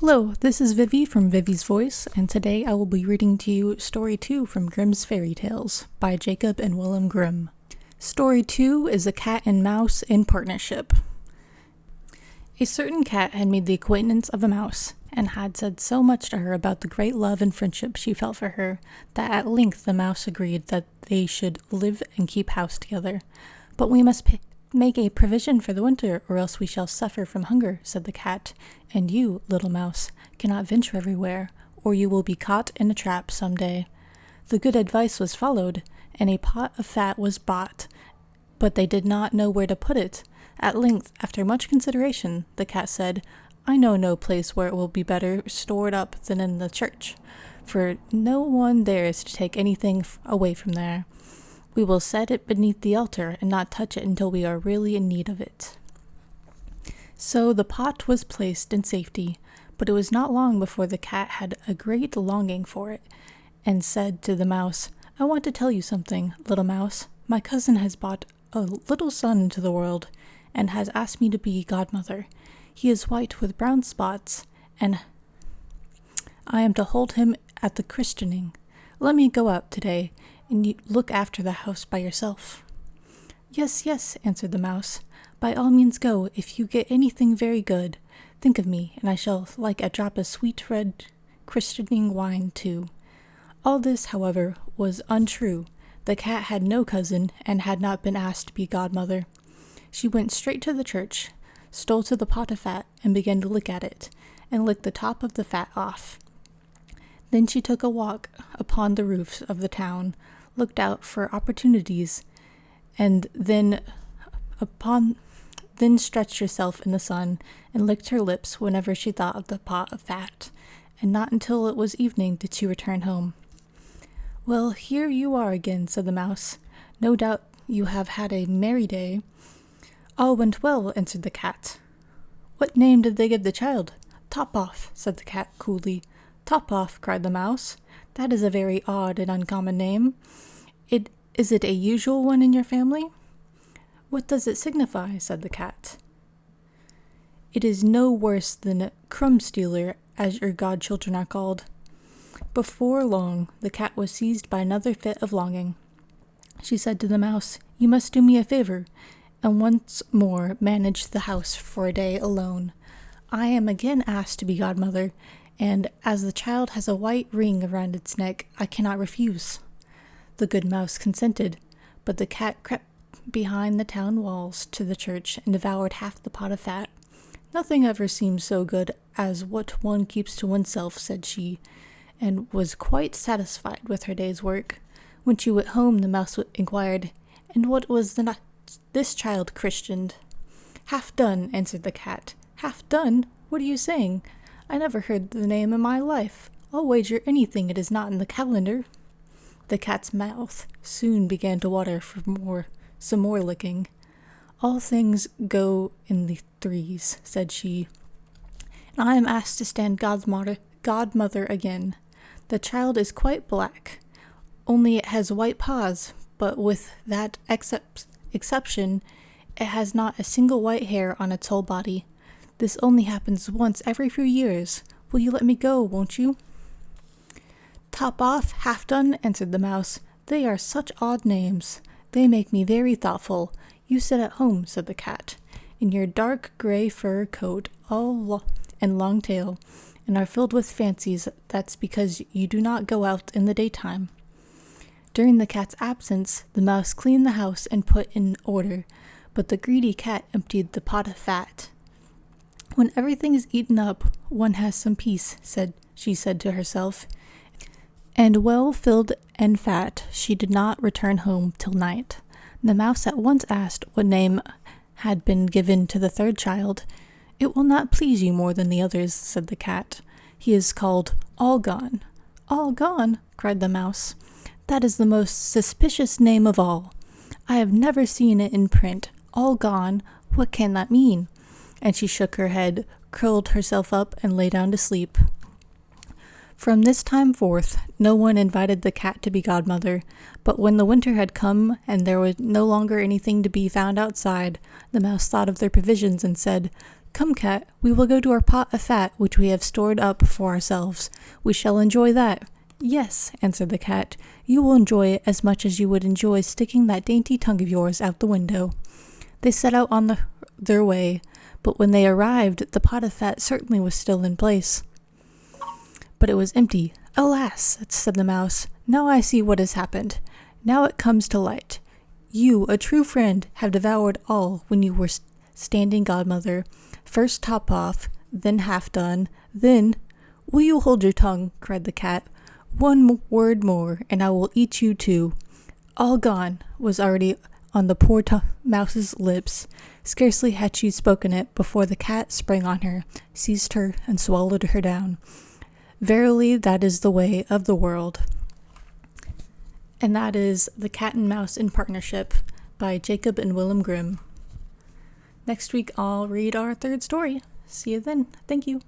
Hello, this is Vivi from Vivi's Voice, and today I will be reading to you Story 2 from Grimm's Fairy Tales by Jacob and Willem Grimm. Story 2 is A Cat and Mouse in Partnership. A certain cat had made the acquaintance of a mouse, and had said so much to her about the great love and friendship she felt for her, that at length the mouse agreed that they should live and keep house together. "But we must make a provision for the winter, or else we shall suffer from hunger," said the cat, "and you, little mouse, cannot venture everywhere, or you will be caught in a trap some day." The good advice was followed, and a pot of fat was bought, but they did not know where to put it. At length, after much consideration, the cat said, "I know no place where it will be better stored up than in the church, for no one dares to take anything away from there. We will set it beneath the altar and not touch it until we are really in need of it." So the pot was placed in safety, but it was not long before the cat had a great longing for it, and said to the mouse, "I want to tell you something, little mouse. My cousin has brought a little son into the world, and has asked me to be godmother. He is white with brown spots, and I am to hold him at the christening. Let me go out today, and you look after the house by yourself." "Yes, yes," answered the mouse. "By all means go, if you get anything very good. Think of me, and I shall like a drop of sweet red christening wine too." All this, however, was untrue. The cat had no cousin, and had not been asked to be godmother. She went straight to the church, stole to the pot of fat, and began to lick at it, and licked the top of the fat off. Then she took a walk upon the roofs of the town, looked out for opportunities, and then stretched herself in the sun, and licked her lips whenever she thought of the pot of fat, and not until it was evening did she return home. "Well, here you are again," said the mouse. "No doubt you have had a merry day." "All went well," answered the cat. "What name did they give the child?" "Top off," said the cat coolly. "Top off," cried the mouse. "That is a very odd and uncommon name. Is it a usual one in your family?" "What does it signify?" said the cat. "It is no worse than crumb stealer, as your godchildren are called." Before long, the cat was seized by another fit of longing. She said to the mouse, "You must do me a favor, and once more manage the house for a day alone. I am again asked to be godmother, and as the child has a white ring around its neck, I cannot refuse." The good mouse consented, but the cat crept behind the town walls to the church and devoured half the pot of fat. "Nothing ever seems so good as what one keeps to oneself," said she, and was quite satisfied with her day's work. When she went home, the mouse inquired, "And what was this child christened?" "Half done," answered the cat. "Half done? What are you saying? I never heard the name in my life. I'll wager anything it is not in the calendar." The cat's mouth soon began to water for some more licking. "All things go in the threes," said she, "and I am asked to stand godmother again. The child is quite black, only it has white paws, but with that exception, it has not a single white hair on its whole body. This only happens once every few years. Will you let me go, won't you?" "Top off, half done," answered the mouse. "They are such odd names. They make me very thoughtful. You sit at home," said the cat, "in your dark gray fur coat and long tail, and are filled with fancies. That's because you do not go out in the daytime." During the cat's absence, the mouse cleaned the house and put in order, but the greedy cat emptied the pot of fat. "When everything is eaten up, one has some peace," she said to herself, and well filled and fat, she did not return home till night. The mouse at once asked what name had been given to the third child. "It will not please you more than the others," said the cat. "He is called All Gone." "All Gone?" cried the mouse. "That is the most suspicious name of all. I have never seen it in print. All Gone? What can that mean?" And she shook her head, curled herself up, and lay down to sleep. From this time forth, no one invited the cat to be godmother, but when the winter had come and there was no longer anything to be found outside, the mouse thought of their provisions and said, Come, cat, we will go to our pot of fat which we have stored up for ourselves. We shall enjoy that. Yes, answered the cat, you will enjoy it as much as you would enjoy sticking that dainty tongue of yours out the window. They set out on their way, but when they arrived, the pot of fat certainly was still in place. But it was empty. Alas, said the mouse, now I see what has happened. Now it comes to light. You, a true friend, have devoured all when you were standing godmother. First top off, then half done, then— Will you hold your tongue? Cried the cat. One word more, and I will eat you too. All gone was already on the poor mouse's lips. Scarcely had she spoken it before the cat sprang on her, seized her, and swallowed her down. Verily, that is the way of the world. And that is The Cat and Mouse in Partnership by Jacob and Willem Grimm. Next week, I'll read our third story. See you then. Thank you.